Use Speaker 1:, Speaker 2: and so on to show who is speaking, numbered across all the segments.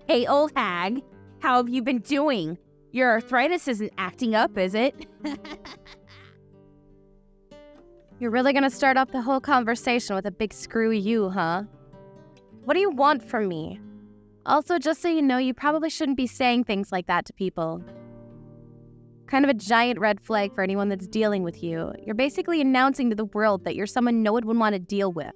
Speaker 1: Hey, old hag, how have you been doing? Your arthritis isn't acting up, is it?
Speaker 2: You're really gonna start off the whole conversation with a big screw you, huh? What do you want from me? Also, just so you know, you probably shouldn't be saying things like that to people. Kind of a giant red flag for anyone that's dealing with you. You're basically announcing to the world that you're someone no one would want to deal with.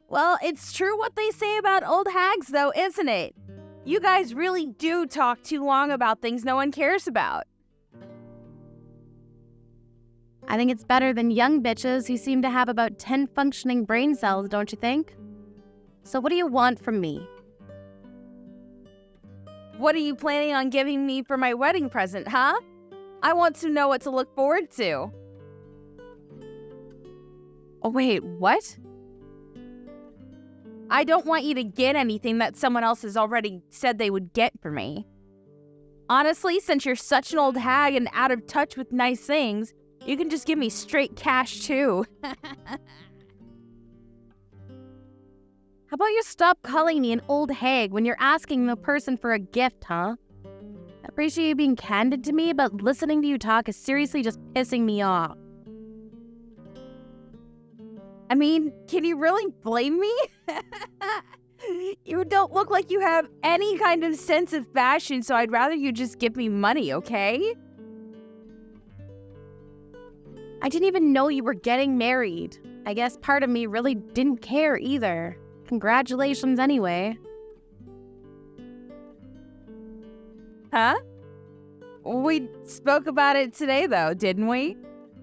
Speaker 1: Well, it's true what they say about old hags, though, isn't it? You guys really do talk too long about things no one cares about.
Speaker 2: I think it's better than young bitches who seem to have about 10 functioning brain cells, don't you think? So what do you want from me?
Speaker 1: What are you planning on giving me for my wedding present, huh? I want to know what to look forward to.
Speaker 2: Oh, wait, what?
Speaker 1: I don't want you to get anything that someone else has already said they would get for me. Honestly, since you're such an old hag and out of touch with nice things, you can just give me straight cash too.
Speaker 2: How about you stop calling me an old hag when you're asking the person for a gift, huh? I appreciate you being candid to me, but listening to you talk is seriously just pissing me off.
Speaker 1: I mean, can you really blame me? You don't look like you have any kind of sense of fashion, so I'd rather you just give me money, okay?
Speaker 2: I didn't even know you were getting married. I guess part of me really didn't care either. Congratulations anyway.
Speaker 1: Huh? We spoke about it today, though, didn't we?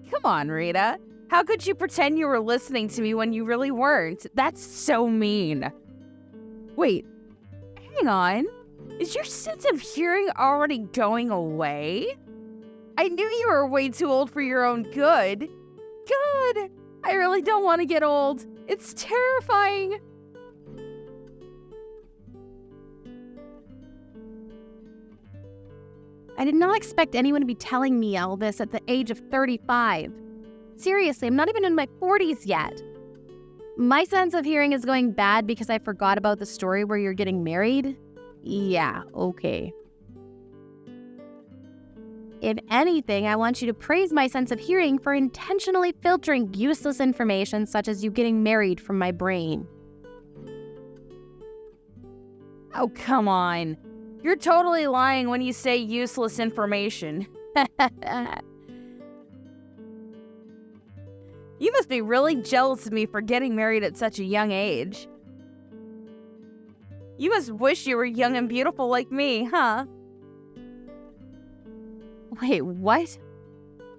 Speaker 1: Come on, Rita. How could you pretend you were listening to me when you really weren't? That's so mean. Wait, hang on. Is your sense of hearing already going away? I knew you were way too old for your own good. Good. I really don't want to get old. It's terrifying.
Speaker 2: I did not expect anyone to be telling me all this at the age of 35. Seriously, I'm not even in my 40s yet. My sense of hearing is going bad because I forgot about the story where you're getting married? Yeah, okay. If anything, I want you to praise my sense of hearing for intentionally filtering useless information such as you getting married from my brain.
Speaker 1: Oh, come on. You're totally lying when you say useless information. You must be really jealous of me for getting married at such a young age. You must wish you were young and beautiful like me, huh?
Speaker 2: Wait, what?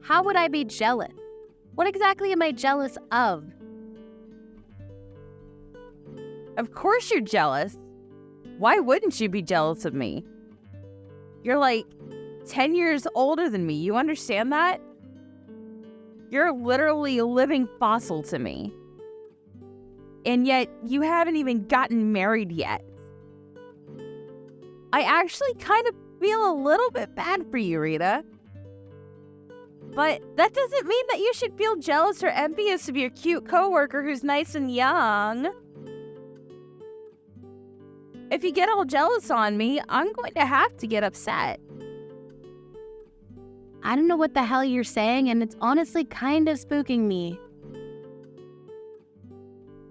Speaker 2: How would I be jealous? What exactly am I jealous of?
Speaker 1: Of course you're jealous. Why wouldn't you be jealous of me? You're like 10 years older than me. You understand that? You're literally a living fossil to me. And yet, you haven't even gotten married yet. I actually kind of feel a little bit bad for you, Rita. But that doesn't mean that you should feel jealous or envious of your cute coworker who's nice and young. If you get all jealous on me, I'm going to have to get upset.
Speaker 2: I don't know what the hell you're saying, and it's honestly kind of spooking me.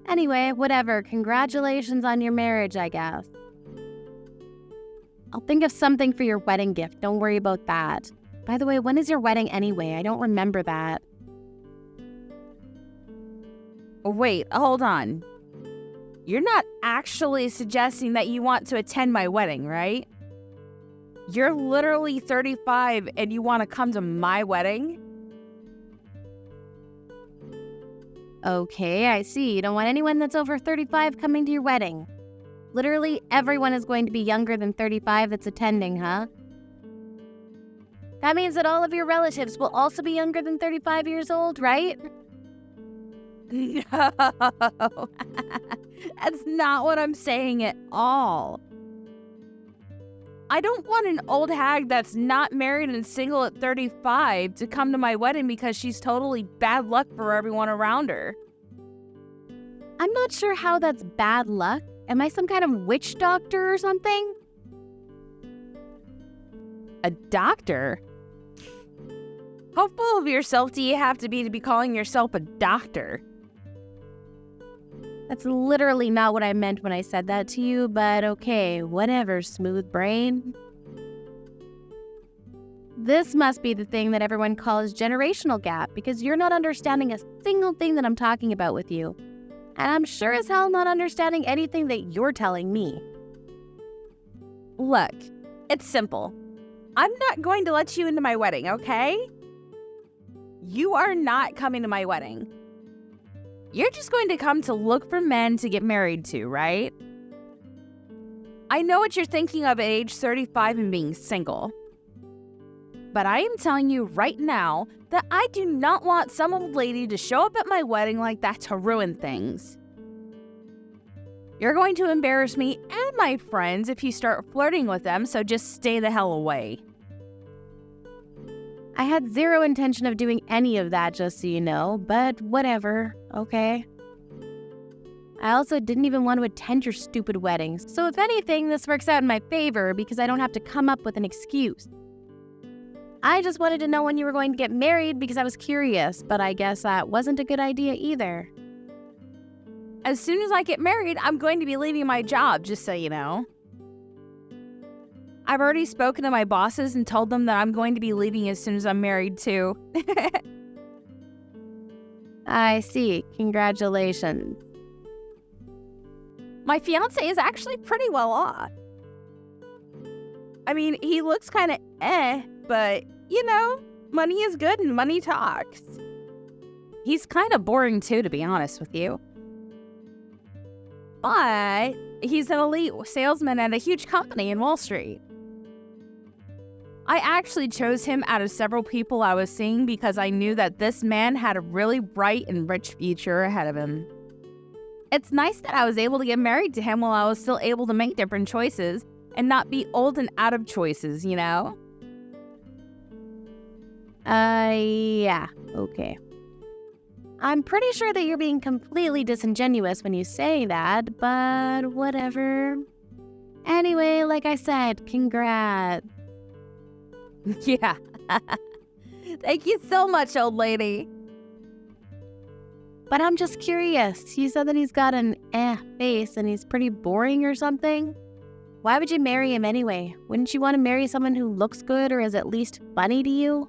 Speaker 2: Anyway, whatever. Congratulations on your marriage, I guess. I'll think of something for your wedding gift. Don't worry about that. By the way, when is your wedding anyway? I don't remember that.
Speaker 1: Wait, hold on. You're not actually suggesting that you want to attend my wedding, right? You're literally 35 and you want to come to my wedding?
Speaker 2: Okay, I see. You don't want anyone that's over 35 coming to your wedding. Literally everyone is going to be younger than 35 that's attending, huh? That means that all of your relatives will also be younger than 35 years old, right?
Speaker 1: No, that's not what I'm saying at all. I don't want an old hag that's not married and single at 35 to come to my wedding because she's totally bad luck for everyone around her.
Speaker 2: I'm not sure how that's bad luck, Am I some kind of witch doctor or something?
Speaker 1: A doctor? How full of yourself do you have to be calling yourself a doctor?
Speaker 2: That's literally not what I meant when I said that to you, but okay, whatever, smooth brain. This must be the thing that everyone calls generational gap, because you're not understanding a single thing that I'm talking about with you. And I'm sure as hell not understanding anything that you're telling me.
Speaker 1: Look, it's simple. I'm not going to let you into my wedding, okay? You are not coming to my wedding. You're just going to come to look for men to get married to, right? I know what you're thinking of at age 35 and being single. But I am telling you right now that I do not want some old lady to show up at my wedding like that to ruin things. You're going to embarrass me and my friends if you start flirting with them, so just stay the hell away.
Speaker 2: I had zero intention of doing any of that, just so you know, but whatever, okay? I also didn't even want to attend your stupid weddings, so if anything, this works out in my favor because I don't have to come up with an excuse. I just wanted to know when you were going to get married because I was curious, but I guess that wasn't a good idea either.
Speaker 1: As soon as I get married, I'm going to be leaving my job, just so you know. I've already spoken to my bosses and told them that I'm going to be leaving as soon as I'm married, too.
Speaker 2: I see. Congratulations.
Speaker 1: My fiancé is actually pretty well off. I mean, he looks kind of but, you know, money is good and money talks. He's kind of boring, too, to be honest with you. But he's an elite salesman at a huge company in Wall Street. I actually chose him out of several people I was seeing because I knew that this man had a really bright and rich future ahead of him. It's nice that I was able to get married to him while I was still able to make different choices and not be old and out of choices, you know?
Speaker 2: Yeah, okay. I'm pretty sure that you're being completely disingenuous when you say that, but whatever. Anyway, like I said, congrats.
Speaker 1: Yeah. Thank you so much, old lady.
Speaker 2: But I'm just curious. You said that he's got an face and he's pretty boring or something. Why would you marry him anyway? Wouldn't you want to marry someone who looks good or is at least funny to you?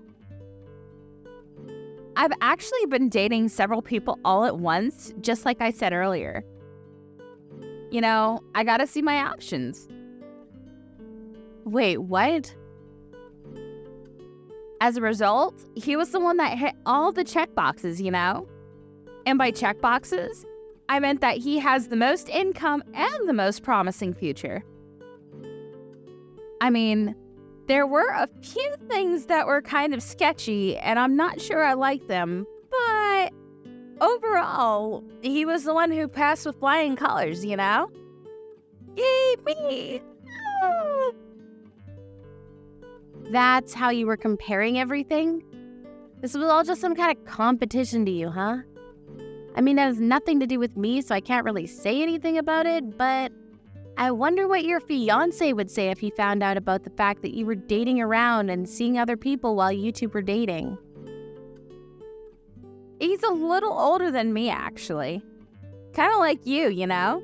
Speaker 1: I've actually been dating several people all at once, just like I said earlier. You know, I gotta see my options.
Speaker 2: Wait, what?
Speaker 1: As a result, he was the one that hit all the check boxes, you know? And by check boxes, I meant that he has the most income and the most promising future. I mean, there were a few things that were kind of sketchy, and I'm not sure I like them, but overall, he was the one who passed with flying colors, you know? Yay, me! Oh.
Speaker 2: That's how you were comparing everything? This was all just some kind of competition to you, huh? I mean, it has nothing to do with me, so I can't really say anything about it, but I wonder what your fiancé would say if he found out about the fact that you were dating around and seeing other people while you two were dating.
Speaker 1: He's a little older than me, actually. Kind of like you know?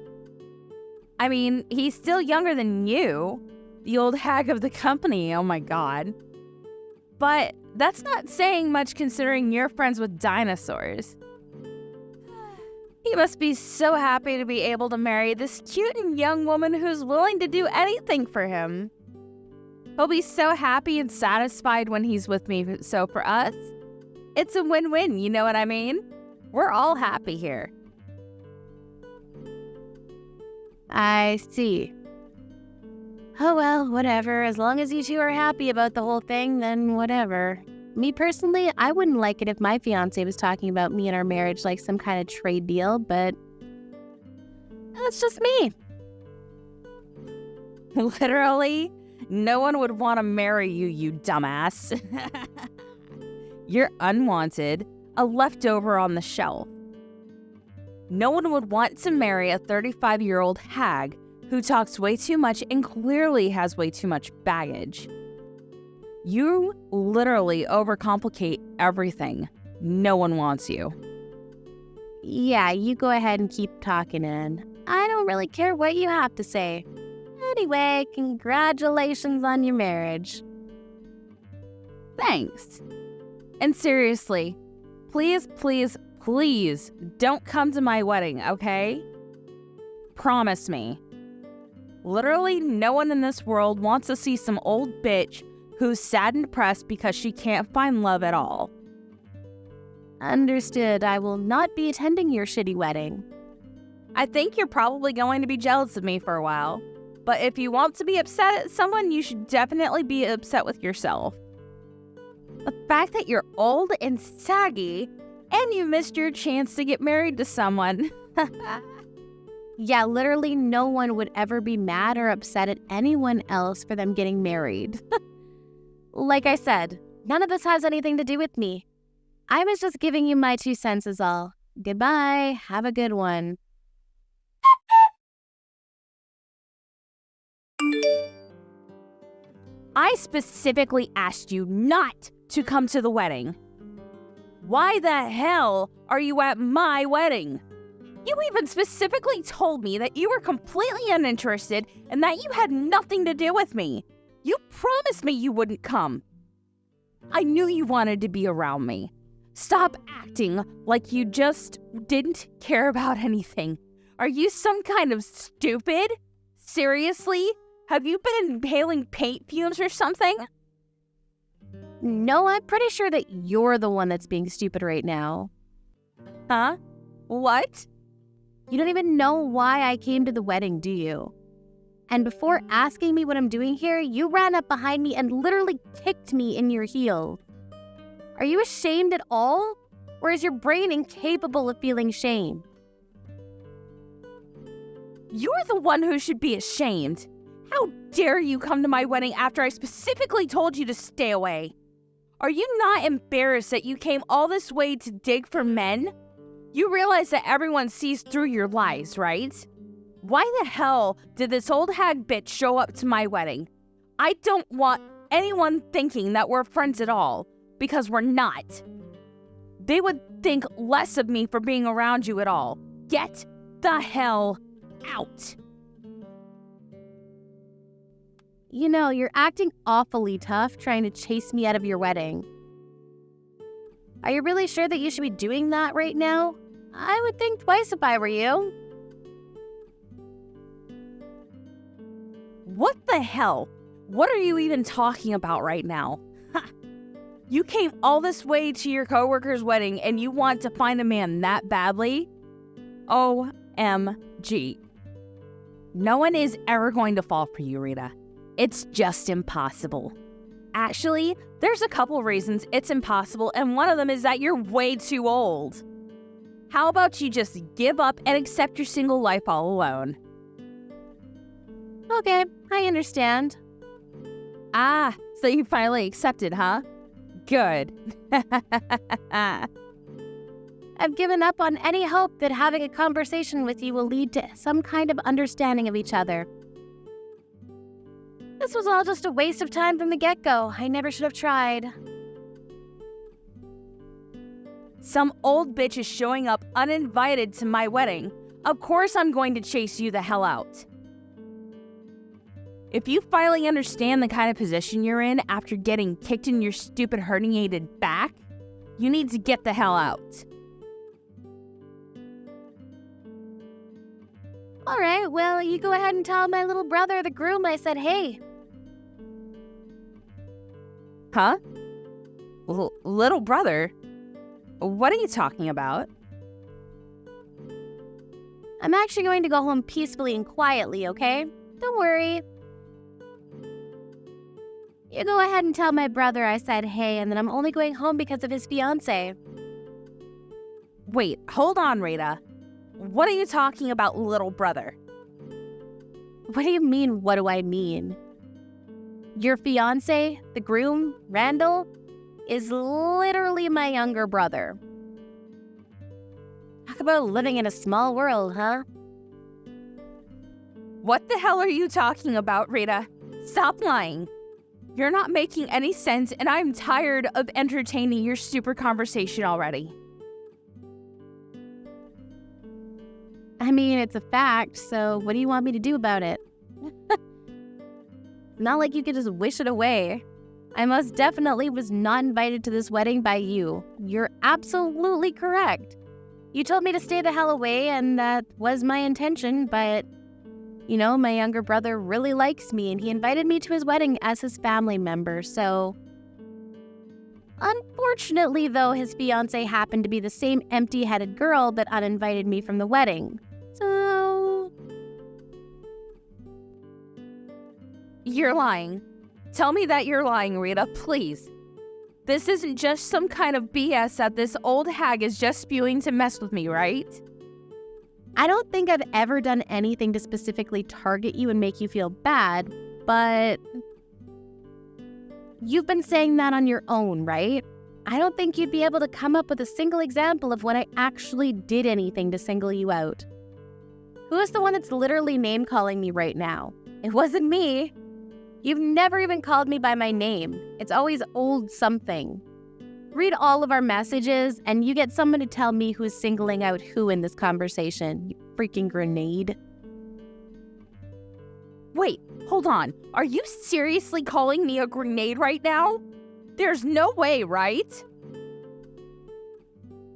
Speaker 1: I mean, he's still younger than you, the old hag of the company, oh my god. But that's not saying much considering you're friends with dinosaurs. He must be so happy to be able to marry this cute and young woman who's willing to do anything for him. He'll be so happy and satisfied when he's with me, so for us, it's a win-win, you know what I mean? We're all happy here.
Speaker 2: I see. Oh well, whatever. As long as you two are happy about the whole thing, then whatever. Me personally, I wouldn't like it if my fiancé was talking about me and our marriage like some kind of trade deal, but that's just me.
Speaker 1: Literally, no one would want to marry you, you dumbass. You're unwanted, a leftover on the shelf. No one would want to marry a 35-year-old hag who talks way too much and clearly has way too much baggage. You literally overcomplicate everything. No one wants you.
Speaker 2: Yeah, you go ahead and keep talking, Anne. I don't really care what you have to say. Anyway, congratulations on your marriage.
Speaker 1: Thanks. And seriously, please, please, please don't come to my wedding, okay? Promise me. Literally no one in this world wants to see some old bitch who's sad and depressed because she can't find love at all.
Speaker 2: Understood. I will not be attending your shitty wedding.
Speaker 1: I think you're probably going to be jealous of me for a while. But if you want to be upset at someone, you should definitely be upset with yourself. The fact that you're old and saggy, and you missed your chance to get married to someone.
Speaker 2: Yeah, literally no one would ever be mad or upset at anyone else for them getting married. Like I said, none of this has anything to do with me. I was just giving you my 2 cents is all. Goodbye. Have a good one.
Speaker 1: I specifically asked you not to come to the wedding. Why the hell are you at my wedding? You even specifically told me that you were completely uninterested and that you had nothing to do with me. You promised me you wouldn't come. I knew you wanted to be around me. Stop acting like you just didn't care about anything. Are you some kind of stupid? Seriously? Have you been inhaling paint fumes or something?
Speaker 2: No, I'm pretty sure that you're the one that's being stupid right now.
Speaker 1: Huh? What?
Speaker 2: You don't even know why I came to the wedding, do you? And before asking me what I'm doing here, you ran up behind me and literally kicked me in your heel. Are you ashamed at all? Or is your brain incapable of feeling shame?
Speaker 1: You're the one who should be ashamed. How dare you come to my wedding after I specifically told you to stay away? Are you not embarrassed that you came all this way to dig for men? You realize that everyone sees through your lies, right? Why the hell did this old hag bitch show up to my wedding? I don't want anyone thinking that we're friends at all, because we're not. They would think less of me for being around you at all. Get the hell out.
Speaker 2: You know, you're acting awfully tough trying to chase me out of your wedding. Are you really sure that you should be doing that right now? I would think twice if I were you.
Speaker 1: What the hell? What are you even talking about right now? Ha! You came all this way to your coworker's wedding and you want to find a man that badly? OMG. No one is ever going to fall for you, Rita. It's just impossible. Actually, there's a couple reasons it's impossible, and one of them is that you're way too old. How about you just give up and accept your single life all alone?
Speaker 2: Okay, I understand.
Speaker 1: Ah, so you finally accepted, huh? Good.
Speaker 2: I've given up on any hope that having a conversation with you will lead to some kind of understanding of each other. This was all just a waste of time from the get-go. I never should have tried.
Speaker 1: Some old bitch is showing up uninvited to my wedding. Of course I'm going to chase you the hell out. If you finally understand the kind of position you're in after getting kicked in your stupid herniated back, you need to get the hell out.
Speaker 2: All right, well, you go ahead and tell my little brother, the groom, I said hey.
Speaker 1: Huh? Little brother? What are you talking about?
Speaker 2: I'm actually going to go home peacefully and quietly, okay? Don't worry. You go ahead and tell my brother I said hey, and that I'm only going home because of his fiancé.
Speaker 1: Wait, hold on, Rita. What are you talking about, little brother?
Speaker 2: What do you mean, what do I mean? Your fiancé, the groom, Randall, is literally my younger brother. Talk about living in a small world, huh?
Speaker 1: What the hell are you talking about, Rita? Stop lying. You're not making any sense, and I'm tired of entertaining your stupid conversation already.
Speaker 2: I mean, it's a fact, so what do you want me to do about it? Not like you could just wish it away. I most definitely was not invited to this wedding by you. You're absolutely correct. You told me to stay the hell away, and that was my intention, but, my younger brother really likes me, and he invited me to his wedding as his family member, so... Unfortunately, though, his fiancée happened to be the same empty-headed girl that uninvited me from the wedding. So...
Speaker 1: You're lying. Tell me that you're lying, Rita, please. This isn't just some kind of BS that this old hag is just spewing to mess with me, right?
Speaker 2: I don't think I've ever done anything to specifically target you and make you feel bad, but... You've been saying that on your own, right? I don't think you'd be able to come up with a single example of when I actually did anything to single you out. Who is the one that's literally name-calling me right now? It wasn't me. You've never even called me by my name. It's always old something. Read all of our messages, and you get someone to tell me who's singling out who in this conversation. You freaking grenade.
Speaker 1: Wait, hold on. Are you seriously calling me a grenade right now? There's no way, right?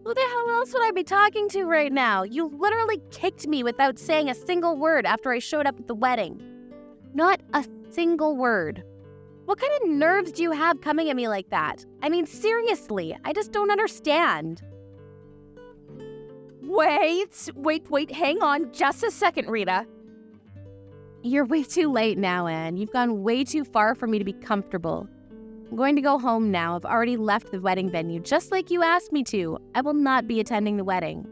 Speaker 2: Who the hell else would I be talking to right now? You literally kicked me without saying a single word after I showed up at the wedding. Not a single word. What kind of nerves do you have coming at me like that? I mean, seriously, I just don't understand.
Speaker 1: Wait, hang on just a second, Rita.
Speaker 2: You're way too late now, Anne. You've gone way too far for me to be comfortable. I'm going to go home now. I've already left the wedding venue, just like you asked me to. I will not be attending the wedding.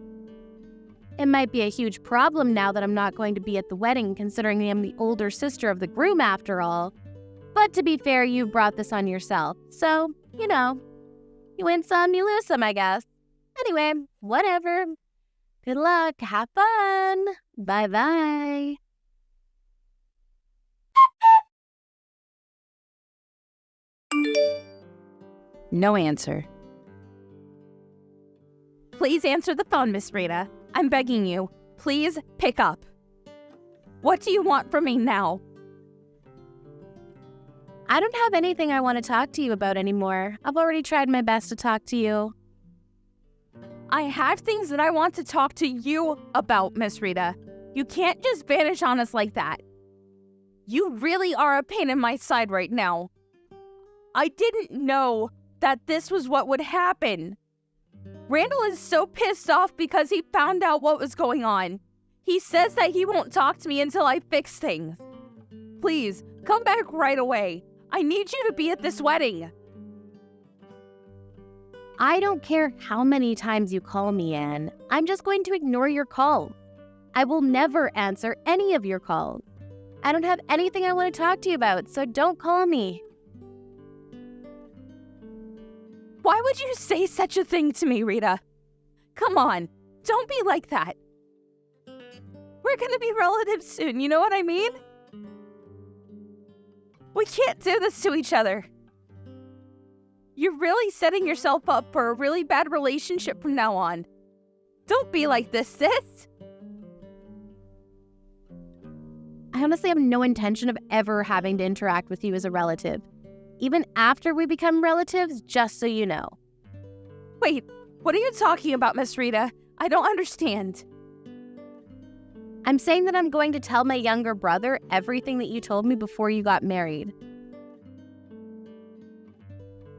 Speaker 2: It might be a huge problem now that I'm not going to be at the wedding, considering I'm the older sister of the groom after all. But to be fair, you brought this on yourself. So, you win some, you lose some, I guess. Anyway, whatever. Good luck. Have fun. Bye-bye.
Speaker 1: No answer. Please answer the phone, Miss Rita. I'm begging you. Please pick up. What do you want from me now?
Speaker 2: I don't have anything I want to talk to you about anymore. I've already tried my best to talk to you.
Speaker 1: I have things that I want to talk to you about, Miss Rita. You can't just vanish on us like that. You really are a pain in my side right now. I didn't know that this was what would happen. Randall is so pissed off because he found out what was going on. He says that he won't talk to me until I fix things. Please, come back right away. I need you to be at this wedding.
Speaker 2: I don't care how many times you call me, Anne. I'm just going to ignore your call. I will never answer any of your calls. I don't have anything I want to talk to you about, so don't call me.
Speaker 1: Why would you say such a thing to me, Rita? Come on, don't be like that. We're gonna be relatives soon, you know what I mean? We can't do this to each other. You're really setting yourself up for a really bad relationship from now on. Don't be like this, sis.
Speaker 2: I honestly have no intention of ever having to interact with you as a relative. Even after we become relatives, just so you know.
Speaker 1: Wait, what are you talking about, Miss Rita? I don't understand.
Speaker 2: I'm saying that I'm going to tell my younger brother everything that you told me before you got married.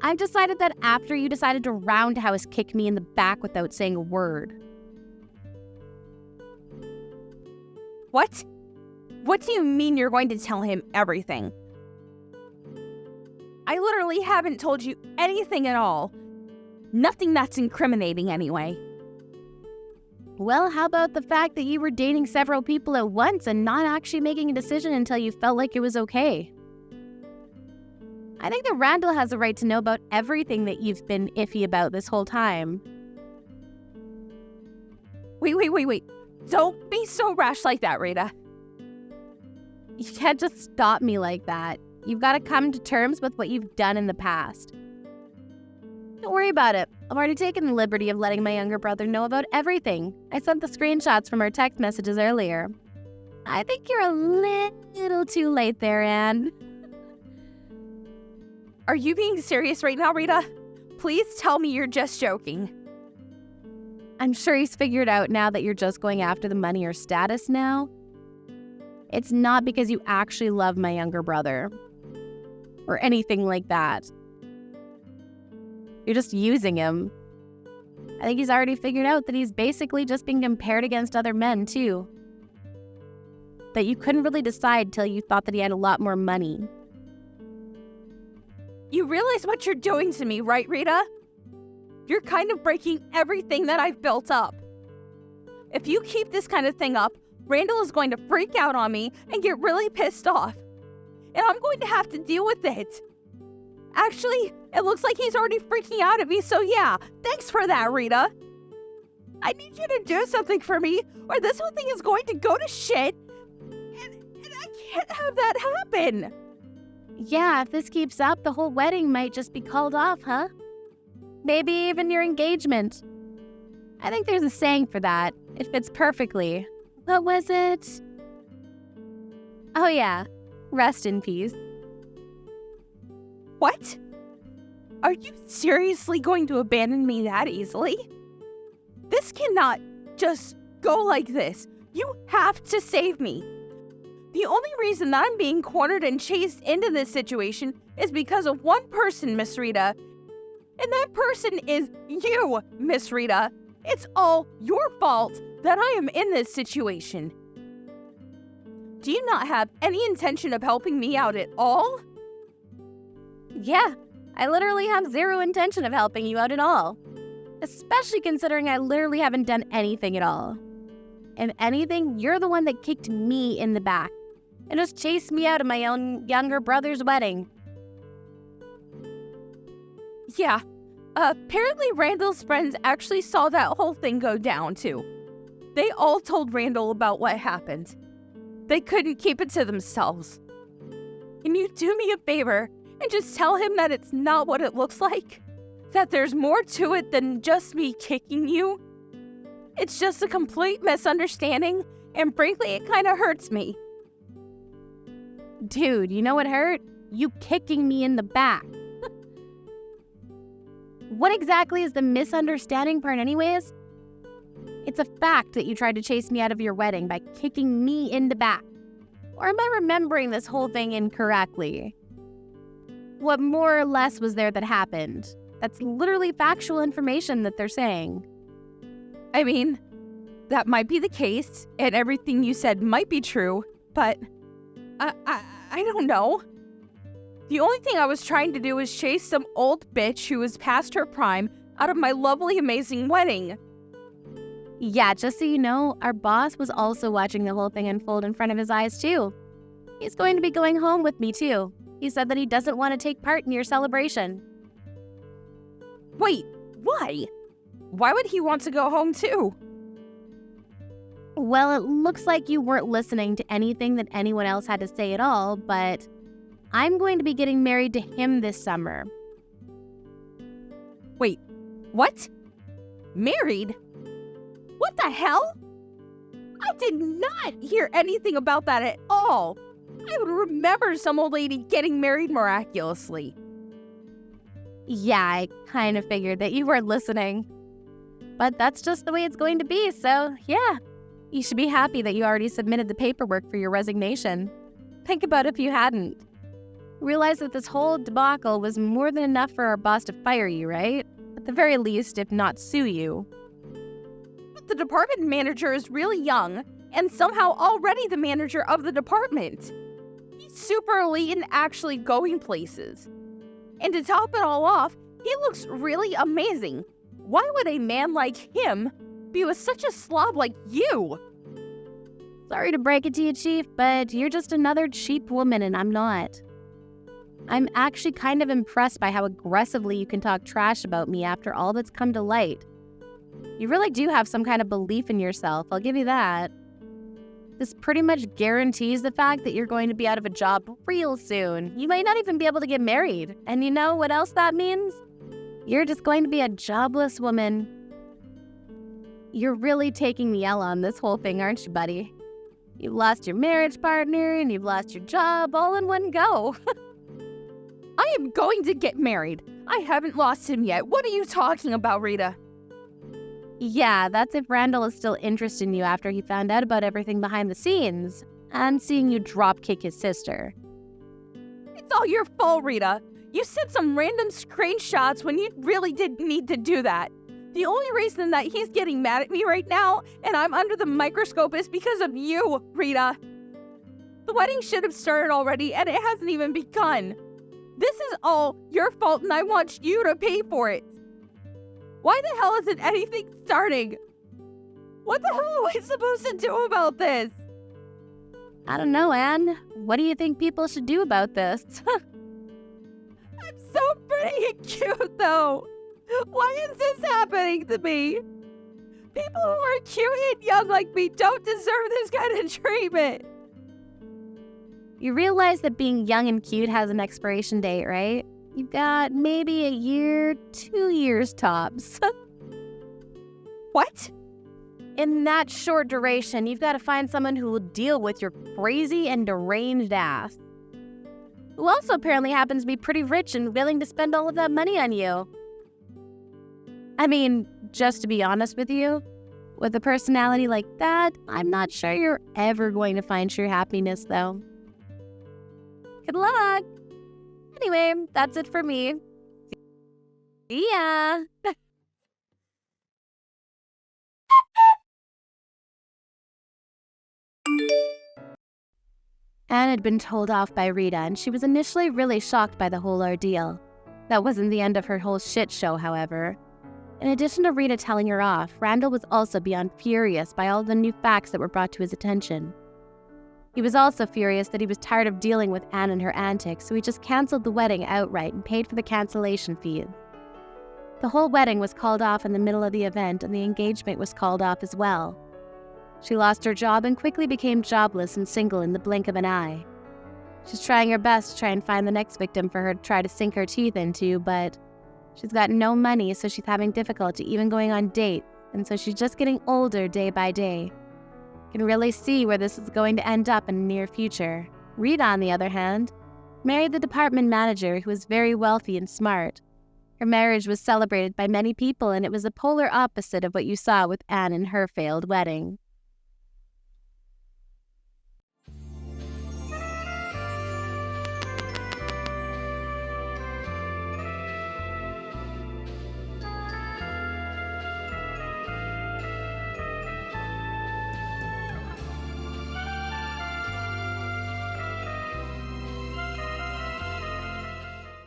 Speaker 2: I've decided that after you decided to roundhouse kick me in the back without saying a word.
Speaker 1: What? What do you mean you're going to tell him everything? I literally haven't told you anything at all. Nothing that's incriminating anyway.
Speaker 2: Well, how about the fact that you were dating several people at once and not actually making a decision until you felt like it was okay? I think that Randall has the right to know about everything that you've been iffy about this whole time.
Speaker 1: Wait. Don't be so rash like that, Rita.
Speaker 2: You can't just stop me like that. You've got to come to terms with what you've done in the past. Don't worry about it. I've already taken the liberty of letting my younger brother know about everything. I sent the screenshots from our text messages earlier. I think you're a little too late there, Anne.
Speaker 1: Are you being serious right now, Rita? Please tell me you're just joking.
Speaker 2: I'm sure he's figured out now that you're just going after the money or status now. It's not because you actually love my younger brother or anything like that. You're just using him. I think he's already figured out that he's basically just being compared against other men, too. That you couldn't really decide till you thought that he had a lot more money.
Speaker 1: You realize what you're doing to me, right, Rita? You're kind of breaking everything that I've built up. If you keep this kind of thing up, Randall is going to freak out on me and get really pissed off. And I'm going to have to deal with it. Actually, it looks like he's already freaking out at me, so yeah, thanks for that, Rita. I need you to do something for me, or this whole thing is going to go to shit, and I can't have that happen.
Speaker 2: Yeah, if this keeps up, the whole wedding might just be called off, huh? Maybe even your engagement. I think there's a saying for that. It fits perfectly. What was it? Oh yeah, rest in peace.
Speaker 1: What? Are you seriously going to abandon me that easily? This cannot just go like this. You have to save me. The only reason that I'm being cornered and chased into this situation is because of one person, Miss Rita. And that person is you, Miss Rita. It's all your fault that I am in this situation. Do you not have any intention of helping me out at all?
Speaker 2: Yeah, I literally have zero intention of helping you out at all. Especially considering I literally haven't done anything at all. If anything, you're the one that kicked me in the back and just chased me out of my own younger brother's wedding.
Speaker 1: Yeah, apparently Randall's friends actually saw that whole thing go down too. They all told Randall about what happened. They couldn't keep it to themselves. Can you do me a favor and just tell him that it's not what it looks like? That there's more to it than just me kicking you? It's just a complete misunderstanding, and frankly, it kind of hurts me.
Speaker 2: Dude, you know what hurt? You kicking me in the back. What exactly is the misunderstanding part anyways? It's a fact that you tried to chase me out of your wedding by kicking me in the back. Or am I remembering this whole thing incorrectly? What more or less was there that happened? That's literally factual information that they're saying.
Speaker 1: I mean, that might be the case, and everything you said might be true, but I don't know. The only thing I was trying to do was chase some old bitch who was past her prime out of my lovely, amazing wedding.
Speaker 2: Yeah, just so you know, our boss was also watching the whole thing unfold in front of his eyes too. He's going to be going home with me too. He said that he doesn't want to take part in your celebration.
Speaker 1: Wait, why? Why would he want to go home too?
Speaker 2: Well, it looks like you weren't listening to anything that anyone else had to say at all, but I'm going to be getting married to him this summer.
Speaker 1: Wait, what? Married? What the hell? I did not hear anything about that at all. I would remember some old lady getting married miraculously.
Speaker 2: Yeah, I kind of figured that you weren't listening. But that's just the way it's going to be, so yeah. You should be happy that you already submitted the paperwork for your resignation. Think about if you hadn't. Realize that this whole debacle was more than enough for our boss to fire you, right? At the very least, if not sue you.
Speaker 1: But the department manager is really young, and somehow already the manager of the department. He's super elite and actually going places. And to top it all off, he looks really amazing. Why would a man like him be with such a slob like you?
Speaker 2: Sorry to break it to you, Chief, but you're just another cheap woman and I'm not. I'm actually kind of impressed by how aggressively you can talk trash about me after all that's come to light. You really do have some kind of belief in yourself, I'll give you that. This pretty much guarantees the fact that you're going to be out of a job real soon. You might not even be able to get married. And you know what else that means? You're just going to be a jobless woman. You're really taking the L on this whole thing, aren't you, buddy? You've lost your marriage partner and you've lost your job all in one go.
Speaker 1: I am going to get married. I haven't lost him yet. What are you talking about, Rita?
Speaker 2: Yeah, that's if Randall is still interested in you after he found out about everything behind the scenes and seeing you drop kick his sister.
Speaker 1: It's all your fault, Rita. You sent some random screenshots when you really didn't need to do that. The only reason that he's getting mad at me right now and I'm under the microscope is because of you, Rita. The wedding should have started already and it hasn't even begun. This is all your fault and I want you to pay for it. Why the hell isn't anything starting? What the hell am I supposed to do about this?
Speaker 2: I don't know, Anne. What do you think people should do about this?
Speaker 1: I'm so pretty and cute, though. Why is this happening to me? People who are cute and young like me don't deserve this kind of treatment.
Speaker 2: You realize that being young and cute has an expiration date, right? You've got maybe a year, 2 years tops.
Speaker 1: What?
Speaker 2: In that short duration, you've got to find someone who will deal with your crazy and deranged ass. Who also apparently happens to be pretty rich and willing to spend all of that money on you. I mean, just to be honest with you, with a personality like that, I'm not sure you're ever going to find true happiness, though. Good luck! Anyway, that's it for me. See ya! Anne had been told off by Rita, and she was initially really shocked by the whole ordeal. That wasn't the end of her whole shit show, however. In addition to Rita telling her off, Randall was also beyond furious by all the new facts that were brought to his attention. He was also furious that he was tired of dealing with Anne and her antics, so he just cancelled the wedding outright and paid for the cancellation fees. The whole wedding was called off in the middle of the event, and the engagement was called off as well. She lost her job and quickly became jobless and single in the blink of an eye. She's trying her best to try and find the next victim for her to try to sink her teeth into, but she's got no money, so she's having difficulty even going on dates, and so she's just getting older day by day. Can really see where this is going to end up in the near future. Rita, on the other hand, married the department manager who was very wealthy and smart. Her marriage was celebrated by many people, and it was the polar opposite of what you saw with Anne and her failed wedding.